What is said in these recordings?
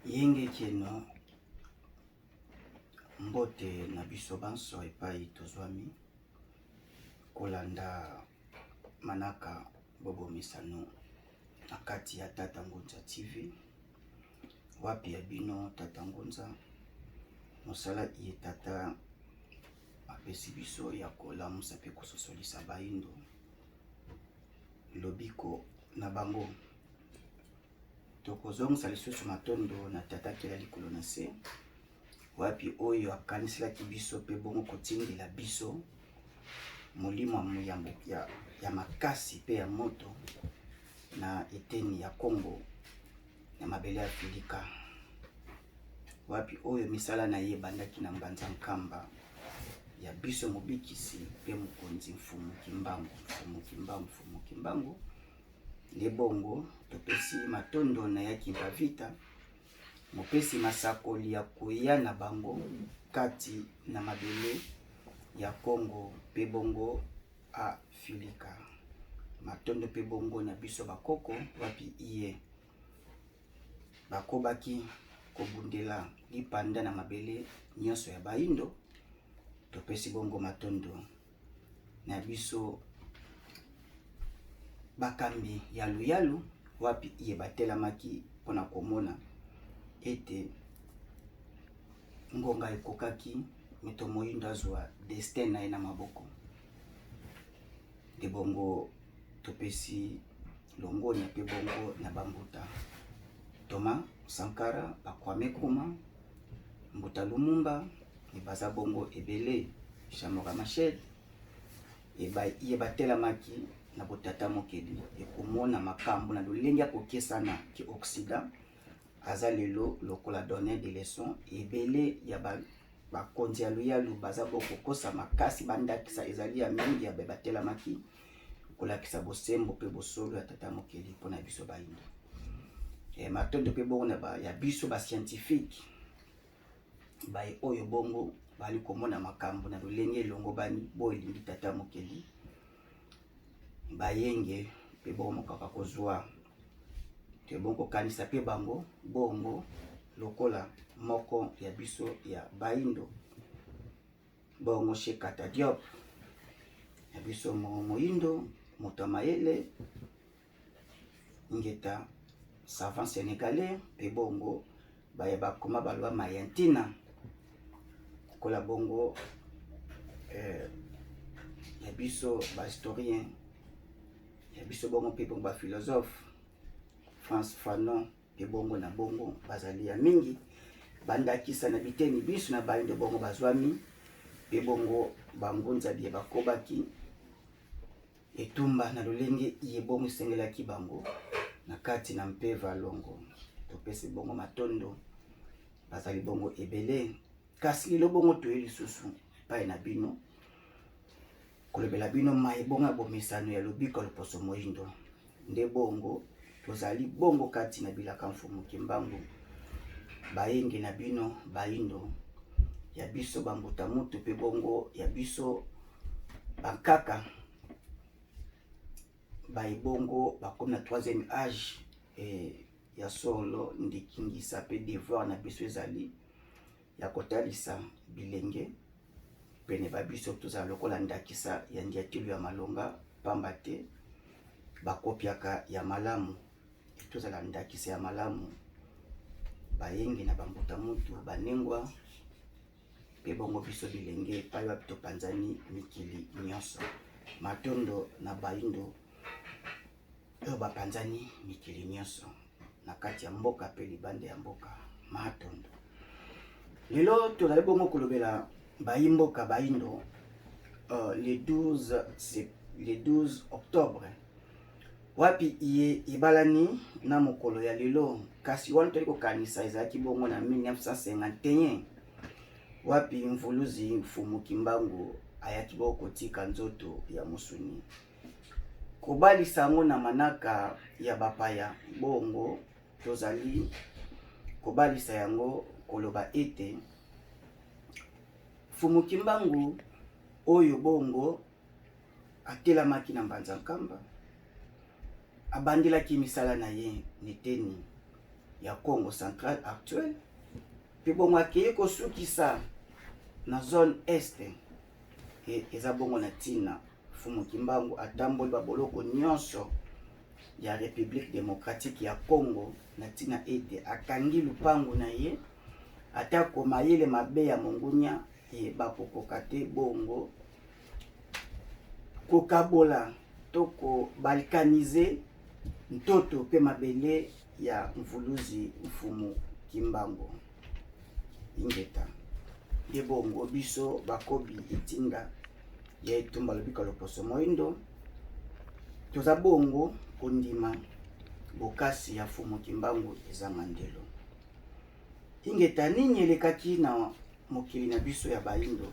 Yenge keno mbote na biso banso epai tozwami kolanda manaka bobomisano na kati ya Tata Ngunza TV. Wapi ya bino Tata Ngunza mosala ye tata apesi biso ya kolamusa pe kososolisa baindo lobiko na bango. Tokozongisa lisusu matondo na tata kela likolo na se, wapi oyo akaniselaki biso pe bongo kotindela biso molimo muyambo ya makasi pe ya moto na eteni ya Kongo na mabele ya Filika, wapi oyo misala na ye bandaki na mbanza nkamba ya biso mobikisi pe mokonzi Mfumu Kimbangu le bongo topesi matondo na yaki mpavita mopesi masakoli ya koya na bango kati na mabele ya Kongo pe bongo a Filika. Matondo pe bongo na biso bakoko wapi iye bakobaki kobundela lipanda na mabele nyonso ya baindo. Topesi bongo matondo na biso bakambi ya luyalu wapi iye batelamaki mpona komona ete ngonga ekokaki mito moyindo azwa destin na ye na maboko. De bongo topesi longoni pe bongo na bambuta Thomas Sankara, Bakwame Kuma, Mbuta Lumumba, baza bongo ebele Chamora Machel iye batelamaki na botata mokeli ekomona makambo na lolenge ya kokesana ki Occident aza lelo lokola donner de leçons ebele ya bakonzi ya luyalu baza bokokosa makasi bandakisa ezali ya mingi ya batelamaki kolakisa bosembo pe bosolo ya tata mokeli mpona biso baindo. Matondo pe bongo na ya biso ba scientifique baye oyo bongo bali komona makambo na lolenge elongo bani boelingi tata mokeli bayenge pe bongo mokaka kozwa te bongo kanisa pe bango bongo lokola moko ya biso ya baindo bongo Shekata Diop ya biso moindo moto mayele ngeta savant sénégalais pe bongo baye bakoma balwa mayantina kola bongo ya biso ba historien ya biso bongo pe bongo ba philosophe France Fanon pe bongo na bongo bazali ya mingi bandakisa na biteni biso na baindo bongo bazwami pe bongo bangunza bie bakobaki etumba na lolenge iye bongo sengelaki bango na kati na mpeva longo. Topesi bongo matondo bazali bongo ebele kasi lelo bongo toye lisusu epai na bino kolobela bino mai bongo abomisano ya lobiko loposo moyindo nde bongo tozali bongo kati na bilaka Mfumu Kimbangu bayenge na bino baindo ya biso bambuta mutu pe bongo ya biso bankaka baye bongo bakomi na 3e âge ya solo ndikingisa pe devoir na biso ezali ya kotalisa bilenge pene babiso tozala lokola ndakisa ya ndiatilu ya malonga pamba te bakopiaka ya malamu tozala ndakisa ya malamu bayenge na bambuta mutu banengwa pe bongo biso bilenge epai wapi topanzani mikili nyonso matondo na baindo oyo bapanzani mikili nyonso na kati ya mboka pe libanda ya mboka matondo. Lelo tozali bongo kolobela bayimboka baindo le 12 octobre wapi iye ibalani na mokolo ya lelo kasi wana toli kokanisa ezalaki bongo na 1951 wapi mvuluzi Mfumu Kimbangu ayaki bongo kotika nzoto ya musuni kobalisa yango na manaka ya bapaya bongo tozali kobalisa yango koloba ete Mfumu Kimbangu oyo bongo atelamaki na mbanza nkamba abandelaki misala na ye neteni ya Congo central actuel pe bongo akeye kosukisa na zone este eza bongo na ntina Fumu Kimbangu atamboli baboloko nyonso ya République démocratique ya Congo na ntina ete akangi lupangu na ye atako mayele mabe ya mongunya bakokoka te bongo kokabola to kobalkanize ntoto pe mabele ya mvuluzi Fumu Kimbangu ingeta ye bongo biso bakobi etinga ya etumba lobika loposo moindo toza bongo kondima bokasi ya Fumu Kimbangu eza mandelo ingeta nini elekaki na mokili na biso ya baindo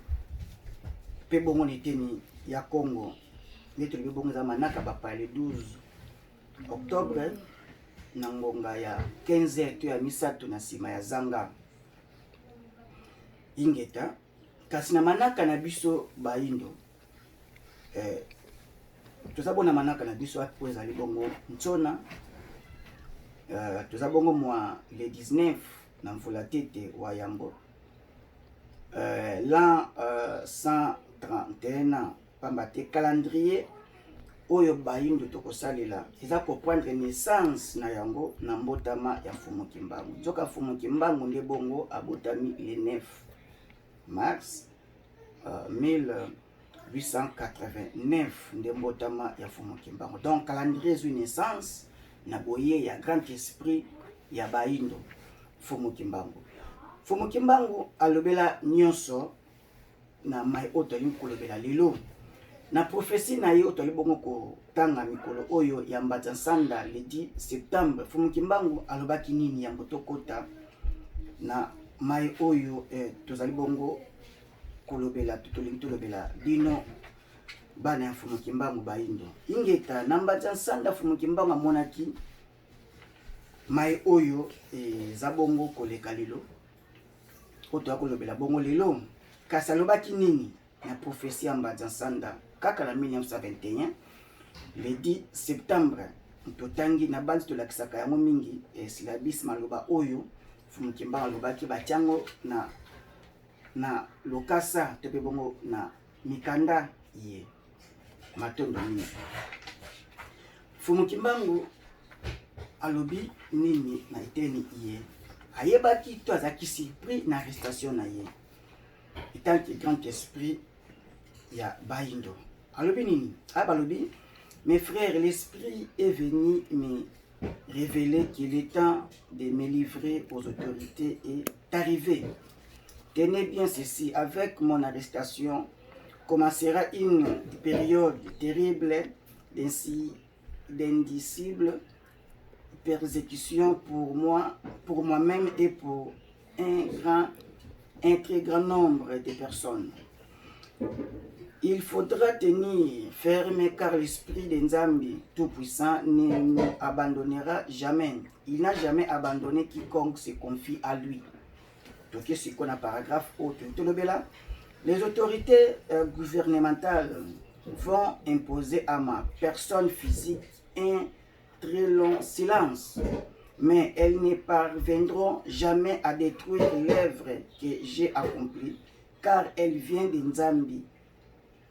pe bongo neteni ya Congo nde tolobi bongo eza manaka bapale 12 octobre na ngonga ya 15 to ya misato na nsima ya zanga ingeta kasi na manaka na biso baindo toza bona manaka na biso apo ezali bongo ntsona toza bongo mwa le 19 na mvula tete wa yambo l'an 131 pamba te calendrier oyo baindo tokosalela eza koprendre naissance na yango na mbotama ya Fumu Kimbangu. Nzoka Fumu Kimbangu nde bongo abotami le 9 mars 1889 nde mbotama ya Fumu Kimbangu. Donc calendrier zwi naissance na boye ya grand esprit ya baindo Fumu Kimbangu. Fumu Kimbangu alobela nyonso na mai otolingi kolobela lelo na prophétie na ye otoli bongo kotanga mikolo oyo ya Mbanza Nsanda le 10 septembre. Fumu Kimbangu alobaki nini yango tokota na mai oyo tozali bongo kolobela totolingi tolobela bino bana ya Fumu Kimbangu baindo ingeta na Mbanza Nsanda. Fumu Kimbangu amonaki mai oyo eza bongo koleka lelo oto akolobela bongo lelo kasi alobaki nini na prophétie ya Mbanza Nsanda kaka na 1921 le 10 septembre totangi na bandi tolakisaka yango mingi silabis maloba oyo Fumu Kimbangu alobaki batiango na lokasa to pe bongo na mikanda ye matondo nini. Fumu Kimbangu alobi nini na eteni ye ayebaki to azaki surpris na arrestation na ye étant que grand esprit ya baindo alobi nini balobi mes frères, l'esprit est venu me révéler qu'il est temps de me livrer aux autorités est arrivé. Tenez bien ceci, avec mon arrestation commencera une période terrible d'indicible persécution pour moi-même et pour un très grand nombre de personnes. Il faudra tenir ferme car l'esprit de Nzambi Tout-Puissant ne nous abandonnera jamais. Il n'a jamais abandonné quiconque se confie à lui. Donc, c'est ce qu'on a paragraphe autre. Les autorités gouvernementales vont imposer à ma personne physique un très long silence, mais elles ne parviendront jamais à détruire l'œuvre que j'ai accomplie, car elle vient de Nzambi,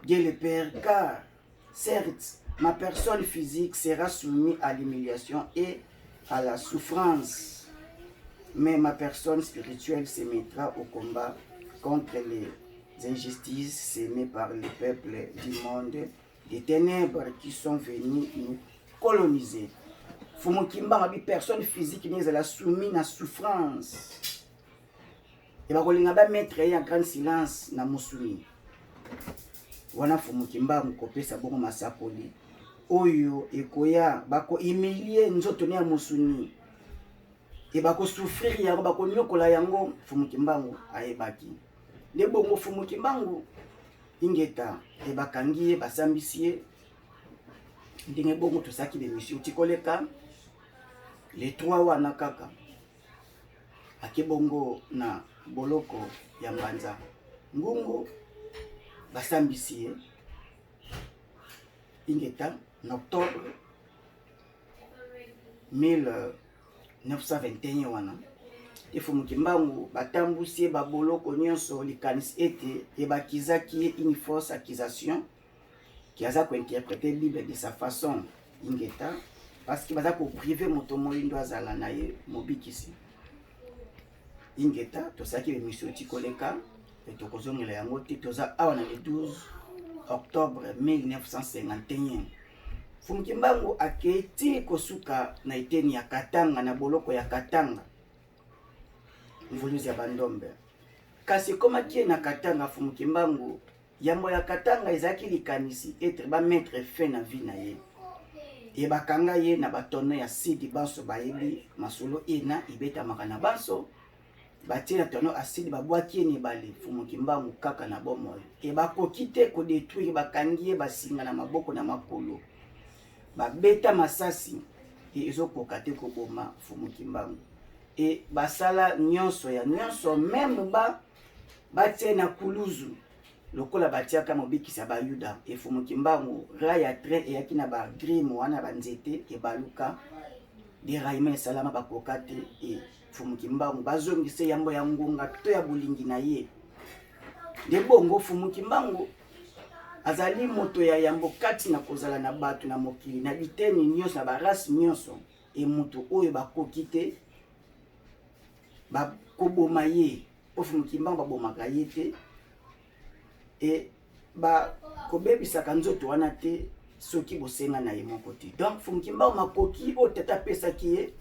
Dieu le Père, car certes, ma personne physique sera soumise à l'humiliation et à la souffrance, mais ma personne spirituelle se mettra au combat contre les injustices sémées par les peuples du monde, des ténèbres qui sont venus nous coloniser. Fumu Kimbangu bi personne physique n'est la soumise à souffrance. Et ba kolinga ba mettre en grand silence na musuni. Wana Fumu Kimbangu kopesa bongo masakoli. Oyo ekoya bako humilier nzoto ne ya musuni. Et bako souffrir yango bako nyokola yango Fumu Kimbangu ayebaki. Nde bongo Fumu Kimbangu ingeta e bakangi basambisi ndenge bongo tosaki be mission tikoleka les 3 wana kaka ake bongo na boloko ya Mbanza ngungu basambisi ingeta en octobre 921 wana te Fumu Kimbangu batambusi baboloko nyonso likanisi ete ebakizaki une fausse accusation qui a interprété Bible de sa façon ingeta parce que baza ko privé moto moyindo azala na ye mobikisi ingeta tosaki émission tikoleka et tokozongela yango te toza awa na le 12 octobre 1951 Fumu Kimbangu aketi kosuka na eteni ya Katanga na boloko ya Katanga mvuluzi ya bandombe kasi komaki na Katanga Fumu Kimbangu yambo ya Katanga ezaki likanisi etre ba mettre fin na vie na ye e bakanga ye na batono ya sidi banso bayebi masolo ena ibeta makana banso batie na tono asidi babwaki ni bale Fumu Kimbangu kaka na bomo e bakoki te ko détruire bakangi ye basinga na maboko na makolo babeta masasi e ezokoka te koboma Fumu Kimbangu e basala nyonso ya nyonso même batie na kuluzu lokola batiaka mobikisa bayuda e Fumu Kimbangu raya train eyaki na ba grimo wana banzete e baluka de raima salama bakoka te e Fumu Kimbangu bazongise yambo ya ngonga to ya bulingi na ye de bongo Fumu Kimbangu azali moto ya yambo kati na kozala na batu na mokili na biteni nyonso na barasi nyonso e moto oyo bakoki te bakoboma ye po Fumu Kimbangu babomaka ye te et kobebisaka nzoto wana te soki bosenga na ye moko te donc Fumu Kimbangu makoki o tata pesaki ye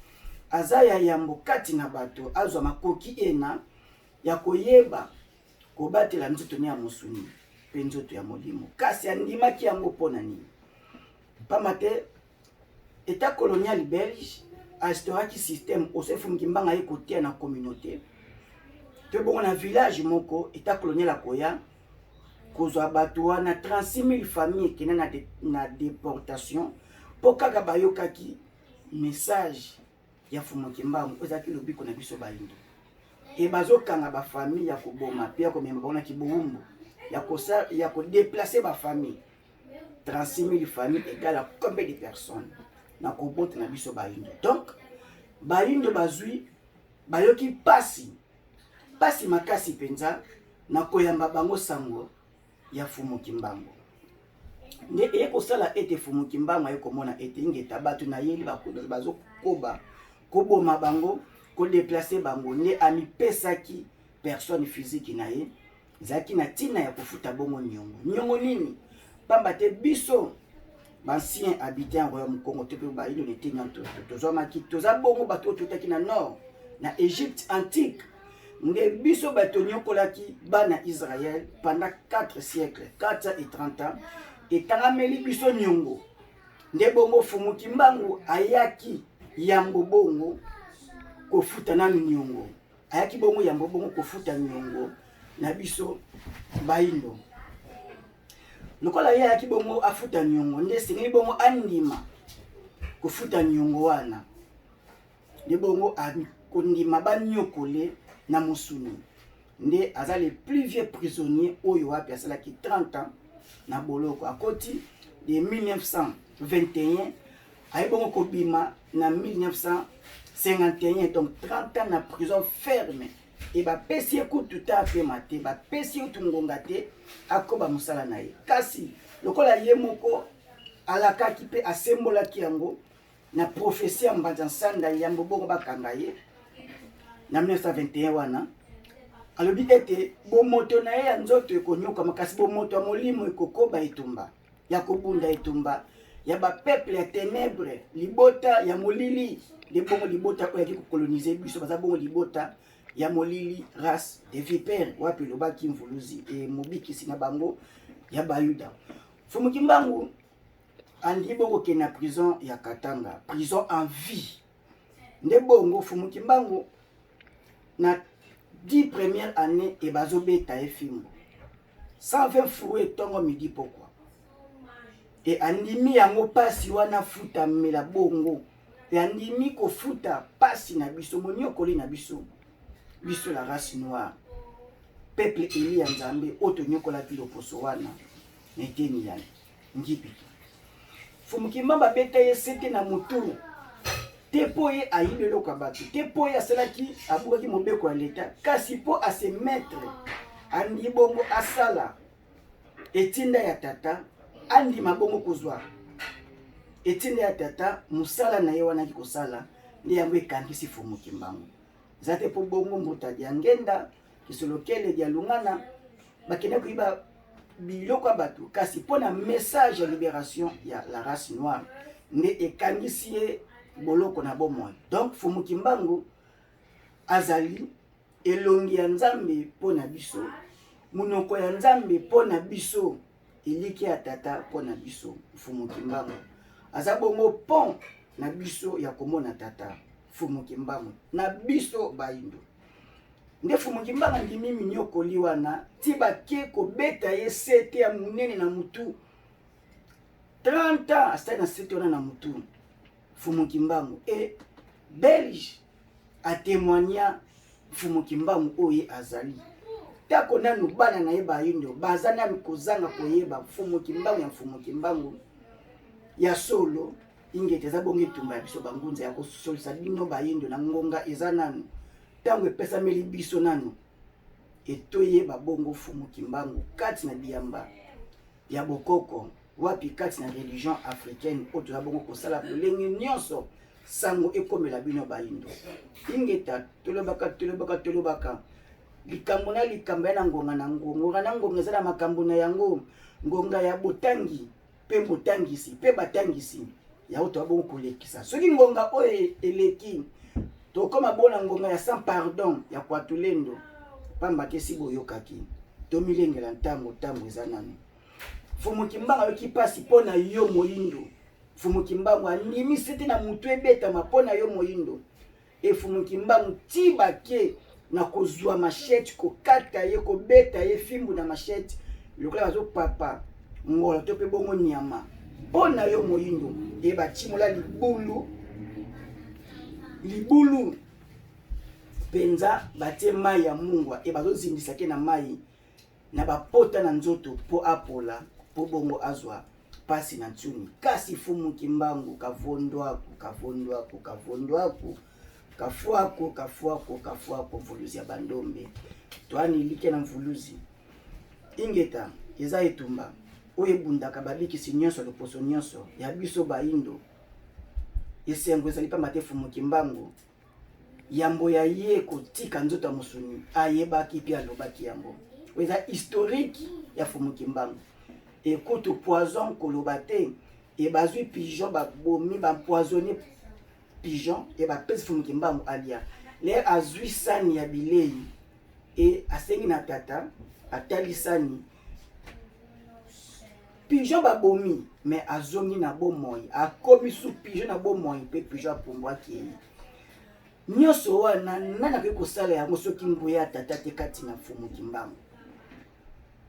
aza ya yambo kati na bato azwa makoki ena ya koyeba kobatela nzoto ne ya mosuni pe nzoto ya molimo kasi andimaki yango mpona nini pamba te état colonial belge instauraki système ose Fumu Kimbangu aye kotia na communauté te bongo na village moko état colonial akoya kozwa bato wana 36 000 familles qui na déportation po kaka bayokaki message ya Fumu Kimbangu ezaki lobiko na biso balindo e bazokanga ba famille ya koboma pe ya komema bona kibuumbu ya ko déplacer ba famille 36 000 familles égale à combien de personnes na kobota na biso balindo donc balindo bazui bayoki pasi makasi penza na koyamba bango sango ya Fumu Kimbangu nde ekosala ete Fumu Kimbangu ayekomona ete ingeta bato na yeli bazokoba koboma bango ko déplacer bango nde amipesaki personne physique na ye zaki na tina ya kofuta bongo nyongo nini pamba te biso bancien habitant royaume Congo te pe bayindo nete nyanto tozwamaki toza bongo bato totaki na nord na Égypte antique nde biso bato nyokolaki bana Israël pendant 4 siècles 430 ans etangameli biso nyongo nde bongo Fumu Kimbangu ayaki yambo bongo kofuta nanu nyongo ayaki bongo yambo bongo kofuta nyongo na biso bayindo lokola ye ayaki bongo afuta nyongo nde sengeli bongo andima kofuta nyongo wana nde bongo akondima banyokole na mosuni nde aza le plus vieux prisonnier oyo wapi asalaki 30 ans na boloko akoti de 1921 ayebongo kobima na 1951 donc 30 ans na prison ferme e bapesi ye kutu ta apema te bapesi ye kutu ngonga te akoba mosala na ye kasi lokola ye moko alakaki mpe asembolaki yango na prophétie ya mbanza nsanda yambo bongo bakanga ye na 1921 wana alobi ete bomoto na ye ya nzoto ekonyokama kasi bomoto ya molimo ekokoba etumba ya kobunda etumba ya bapeuple ya ténèbre libota ya molili nde bongo libota oyo yaki kokolonize biso baza bongo libota ya molili race de vipere wapi lobaki mvuluzi e mobikisi na bango ya bayuda Fumu Kimbangu andi bongo ke na prison ya Katanga prison en vie nde bongo Fumu Kimbangu na 10 premières années et bazobeta efimbo 120 fouet tongo midi pourquoi et andimi yango pasi wana futa mela bongo et andimi ko futa pasi na biso monyokoli na biso la race noire peuple eli ya Nzambe oto nyokola kilo poso wana neteni ya ngipi Fumu Kimbangu beta ye sete na mutu te po ye ayibi eloko ya bato, te po ye asalaki abukaki mobeko ya leta, kasi po ase maître andi bongo asala etinda ya tata, andima bongo kozwa etinda ya tata, mosala na ye wana ki kosala nde yango ekangisi Fumu Kimbangu. Eza te po bongo mbutadi ya ngenda kisolokele dia lungana bakende koyiba biloko ya bato, kasi mpo na message ya libération ya la race noire nde ekangisi ye boloko na bomoi. Donc Fumu Kimbangu azali elongi ya Nzambe mpo na biso, munoko ya Nzambe mpo na biso, eliki ya tata mpo na biso. Fumu Kimbangu aza bongo pont na biso ya komona tata Fumu Kimbangu na biso baindo. Nde Fumu Kimbangu ndimi minyokoli wana ti bake kobeta ye sete ya munene na mutu 30 ans asali na sete wana na mutu. Fumu Kimbangu e Belge a témoigna Fumu Kimbangu oye azali tako nanu bana na ye baindo baza nanu kozanga koyeba Fumu Kimbangu ya Fumu Kimbangu ya solo ingete eza bongo etumba ya biso bangunza ya kosolisa bino baindo na ngonga eza nanu tango epesameli biso nanu etoyeba bongo Fumu Kimbangu kati na biyamba ya bokoko wapi kati na religion africaine oyo toza bongo kosala lolenge nyonso sango ekomela bino baindo. Ingeta tolobaka likambo na likambo ya na ngonga na ngonga na ngonga eza na makambo na yango, ngonga ya botangi pe botangisi pe batangisi ya oyo toza bongo kolekisa. Soki ngonga oyo eleki tokoma bona ngonga ya sans pardon ya Kwatulendo pamba ke si boyokaki tomilengela ntango eza nanu. Fumu Kimbangu ayoki pasi mpo na yo moyindo. Fumu Kimbangu andimi sete na mutu ebetama mpo na yo moyindo. E Fumu Kimbangu ti bake na kozwa machete kokata ye kobeta ye fimbu na machete lokola bazo papa ngola to pe bongo nyama mpo na yo moyindo. E batimola libulu penza batie mai ya mungwa e bazozindisa ke na mai na bapota na nzoto po apola po bongo azwa pasi na ntuni. Kasi Fumu Kimbangu kafuako mvuluzi ya bandombe toani like na mvuluzi ingeta eza etumba oyo ebundaka babikisi nyonso loposo nyonso ya biso baindo. Esengo ezali pamba te Fumu Kimbangu yambo ya ye kotika nzoto ya mosuni ayebaki pe alobaki yango. Eza historique ya Fumu Kimbangu. Ekutu poison koloba te e bazwi pigeon babomi bampoisonné pigeon e bapesi Fumu Kimbangu alia le azwi sani ya bilei e asengi na tata atali sani pigeon babomi me azongi na bomoi akomi su pigeon na bomoi pe pigeon apumbwaki ye. Nyonso wana nani akoki kosala yango soki nguya tata te kati na Fumu Kimbangu.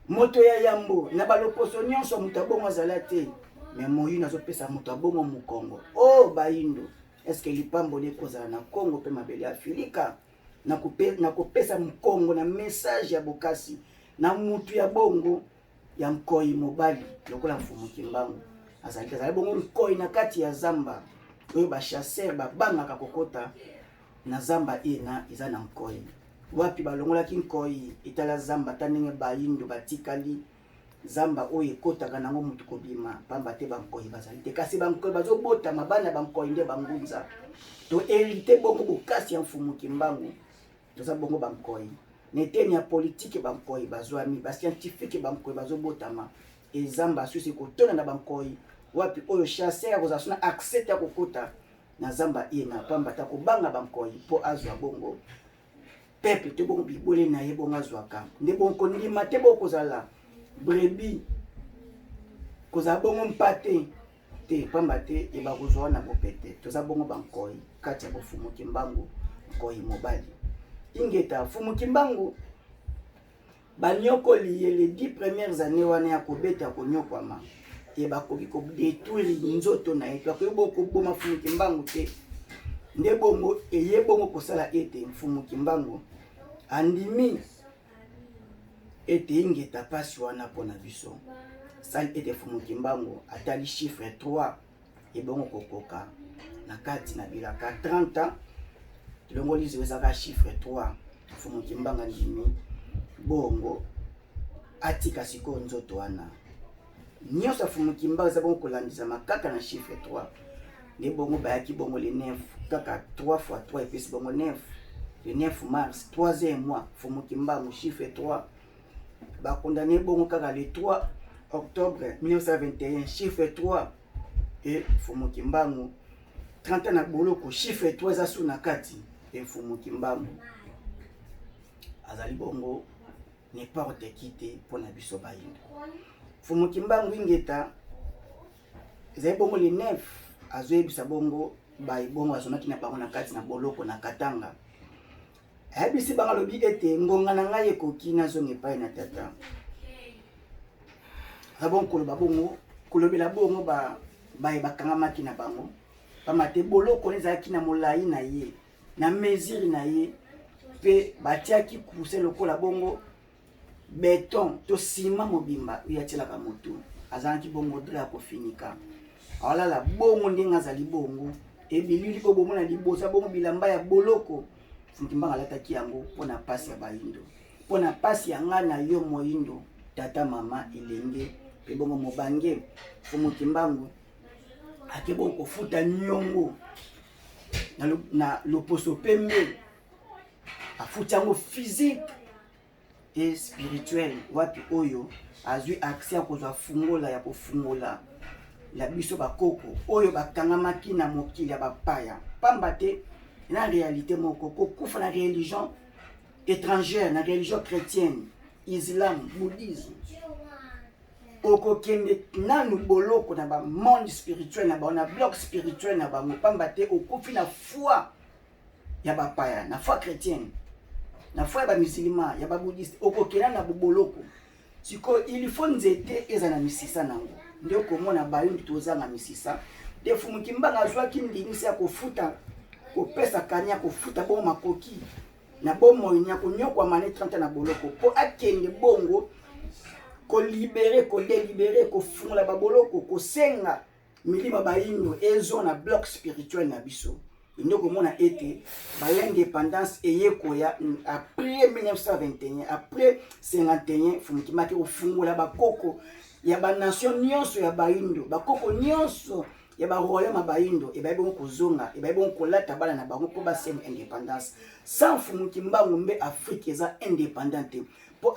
Moto ya yambo na baloposo nyonso moto abongo azala te me moyino azopesa moto abongo mukongo. Oh baindo eske lipambo lekozala na Kongo pe mabele ya Afrika na kopesa mukongo na message ya bokasi na mutu ya bongo ya mkoi mobali lokola Fumu Kimbangu azali bongo mkoi na kati ya zamba oyo ba chasser babangaka kokota na zamba ena eza na mkoi wapi balongolaki nkoi itala zamba tanenge baindo batikali zamba oyo ekotaka nango mutu kobima pamba te bankoi bazali te kasi bankoi bazobota mabana bankoi nde bangunza to hérité bongo bokasi ya Fumu Kimbangu toza bongo bankoi neteni ya politique bankoi bazwami bascientifique bankoi bazobotama ezamba susi kotona na bankoi wapi oyo chasser kozasuna accès ya kokota na zamba ena pamba ta kobanga bankoi po azwa bongo peuple te bongo bibole na ye bongo azwaka nde bongo ndima te bongo kozala brebi kozala bongo mpate te pamba te eba kozwa na bopete toza bongo bankoi kati ya Fumu Kimbangu nkoi mobali ingeta Fumu Kimbangu banyokoli ye les 10 premières années wana ya kobeta konyokwama e bakoki kodétruire nzoto na ye bakoki bokoboma Fumu Kimbangu te nde bongo eye bongo kosala ete Fumu Kimbangu andimi ete ingeta pasi wana mpona biso sali ete Fumu Kimbangu atali chiffre 3 ebongo kokoka na kati na bilaka 30 ans longoli zezaka chiffre 3 fumu kimbanga ndimi bongo atika siko nzoto wana nyonso fumu kimbanga za bongo kolandisa makaka na chiffre 3 ne bongo bayaki bongo le 9 kaka 3 fois 3 epesi bongo 9 le 9 mars 3e mois fumu kimbanga chiffre 3 ba condamné bongo kaka le 3 octobre 1921 chiffre 3 et fumu kimbanga 30 ans na boloko chiffre 3 za suna kati et fumu kimbanga azali bongo n'importe qui te pona biso bayindo fumu kimbanga ingeta ezali bongo le 9 azoyebisa bongo bayi bongo azonaki na bango na kati na boloko na Katanga ayebisi bango lobi ete ngonga na ngai ekoki nazonga epai na tata abon koloba bongo kolobela bongo baye bakangamaki na bango pamate boloko ezalaki na molai na ye na mesure na ye pe batiaki kuse lokola bongo beton to sima mobimba oyo atielaka motu azalaki bongo dra kofinika awalala bongo ndenge azali bongo ebilili po bomona libosa bongo bilamba ya boloko Fukimbanga alataki yango mpona pasi ya bayindo mpona pasi ya nga na yo moyindo tata mama elenge pe bongo mobange fumu kimbangu ake bongo kofuta nyongo na loposo pembe afuta yango physique et spirituel wapi oyo azwi accès ya kozwa fungola ya kofungola la biso bakoko oyo bakangamaki na mokili ya bapaya pamba te na réalité moko kokufa na religion étrangère na religion chrétienne islam bouddhisme okokende nanu boloko na ba monde spirituel na ba na bloc spirituel na bango pamba te okufi na foi ya bapaya na foi chrétienne na foi ya ba musulman ya ba bouddhiste okokenda na boloko siko il faut nzete eza na misisa nango ndio komona bayundi tozanga misisa de fumu kimbanga azwaki ndingisi ya kofuta kopesa kanya kofuta bongo makoki na bomo nya konyokwa mane 30 na boloko po akende bongo ko libérer ko délibérer ko fungula ba boloko ko senga milima bayindo ezo na bloc spirituel na biso ndio komona ete ba l'indépendance eyekoya après 1921 après 51 fumu kimaki ko fungula ba koko ya ba nation nyonso ya bayindo ba koko nyonso ya ba royaume bayindo e ba bongo kozonga e ba bongo kolata bala na bango po ba senga indépendance sans fumu kimbangu mbe Afrique eza indépendante po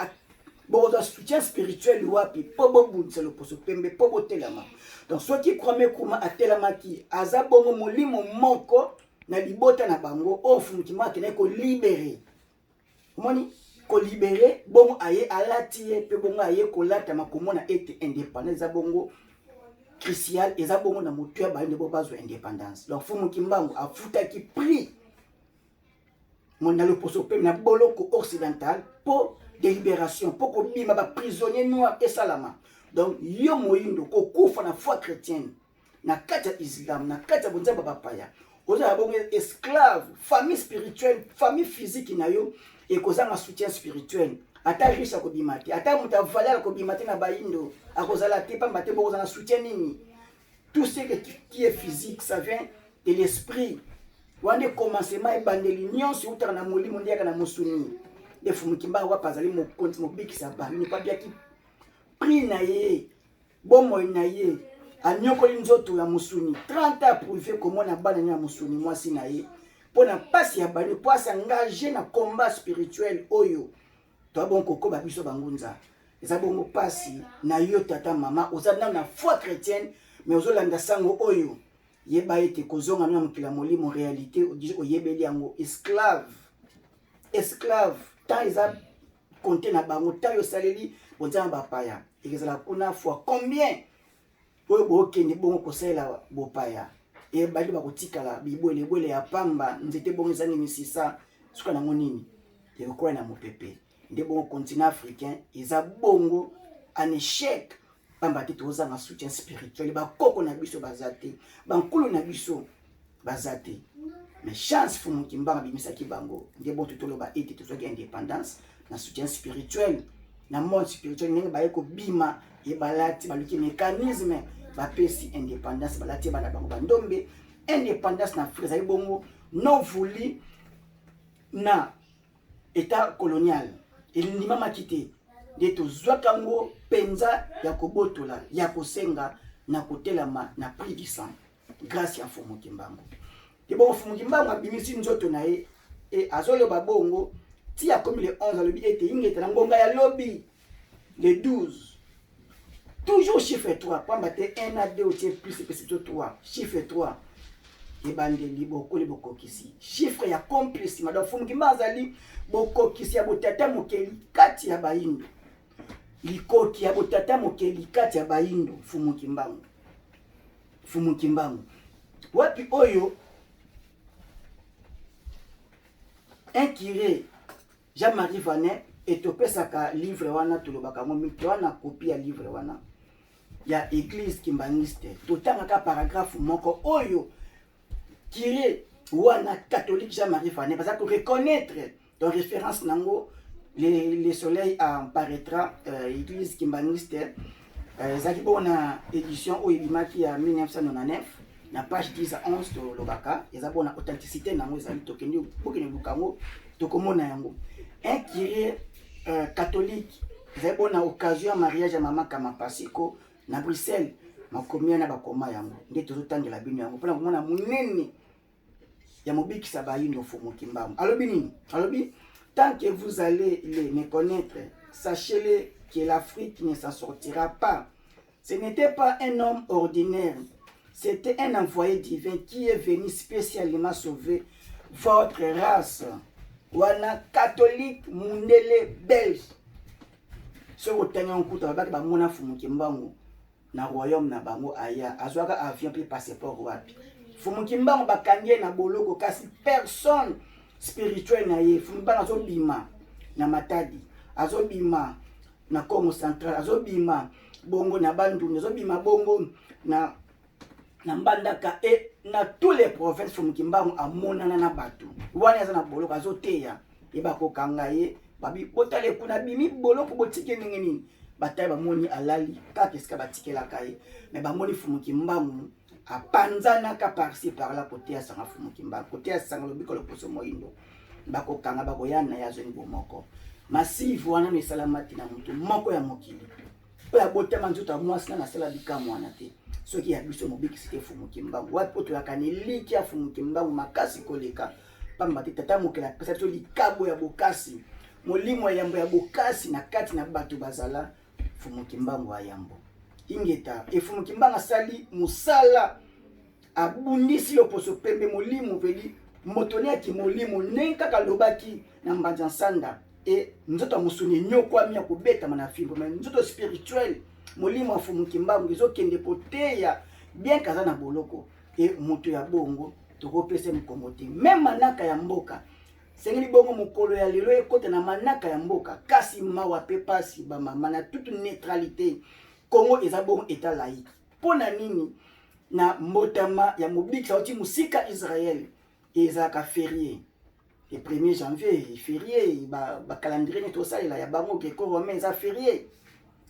bozo soutien spirituel wapi po bobundisa loposo pembe po botelama donc soki kwame kuma atelamaki aza bongo molimo moko na libota na bango o fumu kimaki na ko libérer omoni ko libérer bongo aye alati ye pe bongo aye kolata makomona ete indépendance za bongo crucial eza bongo na motu ya bayinde bo bazwa indépendance donc fumu kimbangu afutaki prix monalo poso pe na boloko occidental po délibération po ko bima ba prisonnier noir et salama donc yo moyindo ko kufa na foi chrétienne na kati ya islam na kati ya bonzamba bapaya oza bongo esclave famille spirituelle famille physique na yo et kozanga soutien spirituel ata riche akobimati ata muta valeur akobimati na bayindo akozala te pamba te bokozanga soutien nini tout ce qui est physique ça vient de l'esprit wande commencement ebandeli nyonso utaka na molimo ndiaka na musuni de fumu kimba wa pazali mo konti mo bikisa ba ni pa biaki prix na ye bomo na ye anyokoli nzoto ya musuni 30 ans privé komona bana na musuni mwasi na ye pona pasi ya bani po s'engager na combat spirituel oyo to bon koko ba biso bangunza eza bongo pasi na yo tata mama ozana na foi chrétienne mais ozolanda sango oyo yeba ete kozonga na mokila molimo réalité oyebeli yango esclave ta eza compter na bango ta yo saleli bonza bapaya ezala kuna fois combien oyo bokende bongo kosala bopaya e bali bakotikala bibwele ya pamba nzete bongo ezani misisa suka nango nini yekola na mopepe nde bongo continent africain eza bongo en échec pamba te tozanga soutien spirituel bakoko na biso bazate bankulu na biso bazate mais chance fumu kimbanga bimisaki bango nde bongo tutoloba ete tozwaki indépendance na soutien spirituel na monde spirituel ndenge baye kobima ye balati baluki mécanisme bapesi indépendance balati bana bango bandombe indépendance na Afrique ezali bongo non voulu na état colonial elindimamaki te nde tozwaka yango penza ya kobotola ya kosenga na kotelama na prix du sang grâce ya Mfumu Kimbangu te bongo Mfumu Kimbangu abimisi nzoto na ye e azoloba bongo ti akomi le 11 alobi ete ingeta na ngonga ya lobi le 12 toujours chiffre 3 pamba te 1 à 2 ou plus c'est 3 chiffre 3 ebandeli bokoli bokokisi chiffre ya complice madame Mfumu Kimbangu azali bokokisi ya botata mokeli kati ya bayindo likoki ya botata mokeli kati ya bayindo Mfumu Kimbangu wapi oyo un curé Jean-Marie Vanet etopesaka livre wana tolobaka mo mito wana copie ya livre wana ya église kimbangiste totangaka paragraphe moko oyo curé wana catholique Jean-Marie Vanet parce que reconnaître dans référence nango le soleil apparaîtra église kimbangiste zaki bona édition oyo ebimaki ya 1999 na page 10 à 11 tolobaka eza bona authenticité nango ezali tokendi bokene lukango tokomona yango un curé catholique ezali bona occasion ya mariage ya mama Kamapasiko na Bruxelles makomia na bakoma yango nde tozotangela bino yango mpona komona monene ya mobikisa bayindo Mfumu Kimbangu alobi nini alobi tant que vous allez les méconnaître sachez-le que l'Afrique ne s'en sortira pas. Ce n'était pas un homme ordinaire, c'était un envoyé divin qui est venu spécialement sauver votre race. Wana catholique mundele belge. Ce que vous avez ba mona Mfumu Kimbangu na royaume na bango aya azwaka avion puis passeport wapi. Mfumu Kimbangu bakangé na boloko kasi personne spirituel na ye. Mfumu Kimbangu azobima na Matadi, azobima na Congo Central, azobima bongo na Bandundu, azobima bongo na Mbandaka et na tous les provinces. Mfumu Kimbangu amonana na batu wana aza na boloko azoteya eba kokanga ye babi botale kuna bimi boloko botike nini bataye bamoni alali kaka esika batikelaka ye mais bamoni Mfumu Kimbangu apanzanaka par-ci par-là côté ya sanga Mfumu Kimbangu côté ya sanga lobiko loposo moindo bakokanga bakoyana ya zoni bomoko massive wana no esalamati na mutu moko ya mokili oyo abotama nzoto mwasi na nasala bikamu wana te soki ya biso mobikisi te Mfumu Kimbangu wapi po toyakana eliki ya Mfumu Kimbangu makasi koleka pamba te tata mokili apesa biso likabo ya bokasi molimo ya yambo ya bokasi na kati na bato bazala Mfumu Kimbangu ayambo ingeta Mfumu Kimbangu asali musala abundisi loposo pembe molimo veli motoni ya kimolimo nenka kalobaki na mbanja nsanda et nzoto musuni nyokwami ya kubeta mana fimbo mais nzoto spirituel molimo wa Mfumu Kimbangu ezokende poteya bien kaza na boloko et moto ya bongo tokopesa mkongo te même manaka ya mboka sengeli bongo mokolo ya lelo ekota na manaka ya mboka kasi mawa pe pasi ba mama na toute neutralité Congo eza bongo état laïque pona nini na mbotama ya mobikisa oti musika Israël ezaka férié le 1er janvier férié ba calendrier to salela ya bango ke ko romain eza férié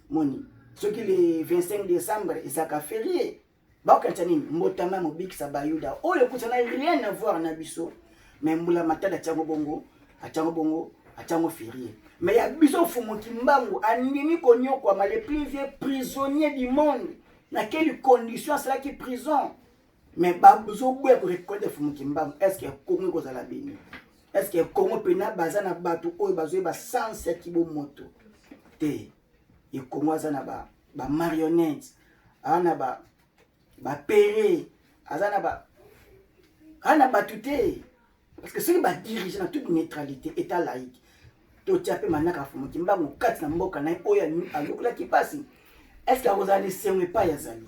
moni soki le 25 décembre ezaka férié ba okanta nini mbotama mobikisa bayuda oyo kutana rien à voir na biso mais mbula matada chango bongo férié mais ya biso Mfumu Kimbangu animi konyokwa ma les plus vieux prisonniers du monde na quelle condition cela qui prison mais babuzo boué pour reconnaître Mfumu Kimbangu est-ce que Congo kozala bini est-ce que Congo pena bazana batu oyo bazoye ba sans ya kibomoto te e Congo azana ba marionnette ana ba péré azana ana batuté parce que ceux qui dirigent dans toute neutralité état laïque to tiape manaka Mfumu Kimbangu kati na mboka na oya alokola kipasi est-ce que vous allez semé pas yazali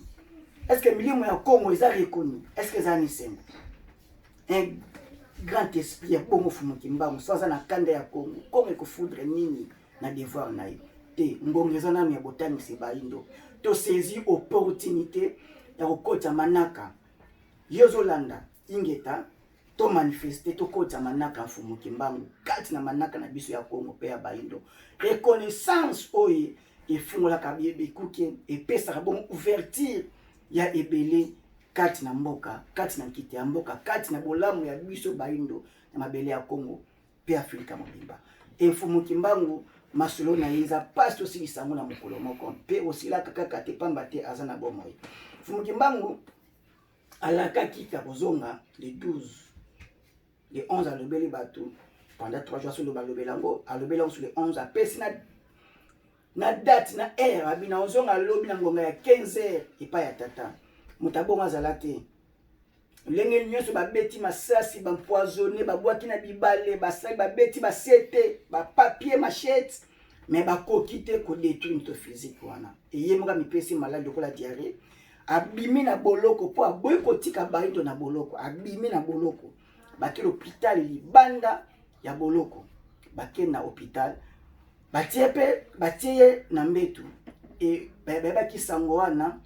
est-ce que milimo ya Congo est reconnu est-ce que zani semé un grand esprit ya bongo Mfumu Kimbangu soza na kanda ya Congo comme ko foudre nini na devoir na yo te ngongeza na ya botani se baindo to saisir opportunité ya kokota manaka yozolanda ingeta to manifester to kota manaka Mfumu Kimbangu kati na manaka na biso ya Congo pe ya baindo reconnaissance oye efungola kabiebe kuke epesa bon ouverture ya ebele kati na mboka, kati na kiti ya mboka, kati na bolamu ya biso baindo na mabele ya Congo pe Afrika mobimba. Mfumu Kimbangu masolo na yeza pasi osilisa yango na mokolo moko pe osilaka kaka te pamba te aza na bomoi. Mfumu Kimbangu alakaki ka kozonga le 12 le 11 alobeli bato pendant 3 jours sur le balobelango alobelango sur le 11 apesi na date na heure abina ozonga alobi na ngonga ya 15h epa ya tata mutabonga azala te lenge nyonso babeti masasi bampoisonné babwaki na bibale basali babeti basete bapapier machette mais bakoki te kodétruire notre physique wana eyemoka mipesi malade lokola diarrhée abimi na boloko po aboyi kotika baindo na boloko abimi na boloko bake l'hôpital libanda ya boloko bake na hôpital batie na mbetu e bayebaki sango wana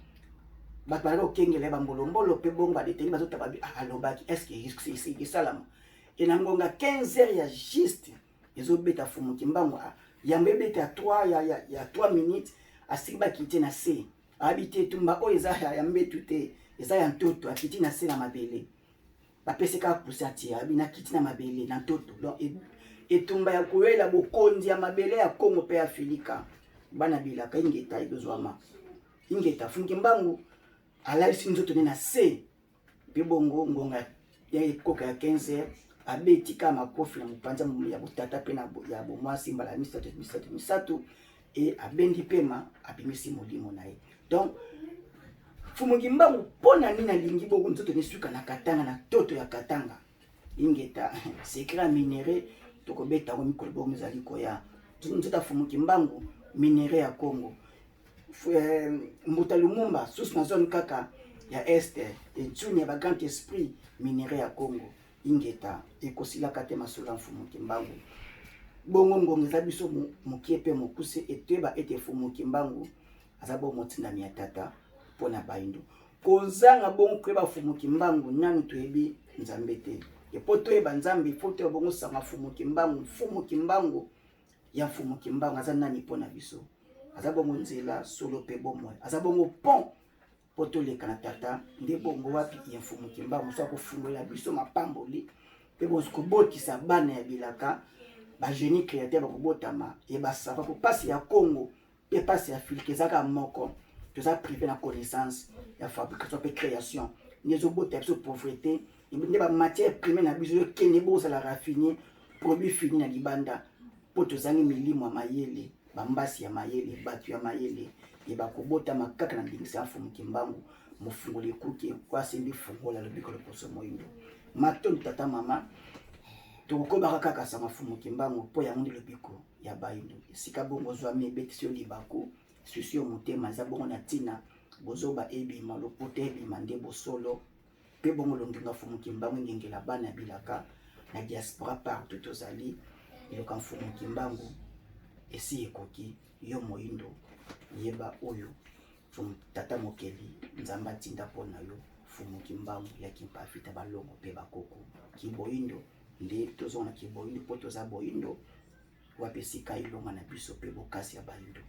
bato balaka okengela bambolombolo mpe bongo badeteni bazotaba alobaki estce esalama e na ngonga 15h ya juste ezobeta Mfumu Kimbangu yambo ebeta ya 3 minutes asiki bakiti na se abite tumba oyo eza ya mbetu te eza ya ntoto akiti na se na mabele bapeseka kusa ti abina kiti na mabele na ntoto donc etumba ya koyela bokonzi ya mabele ya Congo pe Afrika bana bilaka ingeta idozwama ingeta Mfumu Kimbangu alaisi nzoto na se pe bongo ngonga ya ekoka ya 15h abeti kama makofi na mupanza ya butata pe na ya bomwasi mbala misatu e abendi pema abimisi molimo na ye. Donc Mfumu Kimbangu pona nini alingi boko nzoto nesuka na Katanga na toto ya Katanga ingeta secret minéré tokobeta ngo mikolo bongo ezali koya nzoto Mfumu Kimbangu minéré ya Congo Mbuta Lumumba sous na zone kaka ya este etuni ya ba grand esprit minéré ya Congo ingeta ekosilaka te masolo Mfumu Kimbangu bongo ngongo eza biso mokie pe mokuse eteba ete Mfumu Kimbangu aza bo motindami ya tata pona baindo kozanga bongo kweba Mfumu Kimbangu nanu toyebi nzambe te epo toyeba nzambe fo toyeba bongo sanga Mfumu Kimbangu ya Mfumu Kimbangu aza nani pona biso aza bongo nzela solo pe bomoi aza bongo pont po toleka na tata nde bongo wapi ya Mfumu Kimbangu so kofungola biso mapamboli pe bongo kobotisa bana ya bilaka ba génie créateur bakobotama e basava po pasi ya Congo pe pasi ya Afrique ezaka moko toza privé na connaissance ya fabrication pe création nezo bota biso pauvreté nde ba matière première na biso kende boza la raffiner produit fini na libanda po tozangi milimo ya mayele bambasi ya mayele batu ya mayele e bakobota makaka na ndingisa Mfumu Kimbangu mofungole kuki kwa simbi fungola lobiko loposo moyindo maton tata mama tokobaka kaka sa Mfumu Kimbangu po ya mundi lobiko ya baindo sika bongo zwa mebeti yo libako susio motema za bongo na tina bozoba ebi malopote ebi mande bosolo pe bongo longinga Mfumu Kimbangu ngengela bana bilaka na diaspora partout tozali iloka Mfumu Kimbangu esi ekoki yo moindo yeba oyo Mfumu tata mokeli nzamba tinda pona yo Mfumu Kimbangu ya kimpafita balongo pe bakoko kiboindo nde tozona kiboindo po toza boindo wapesika ilonga na biso pe bokasi ya baindo.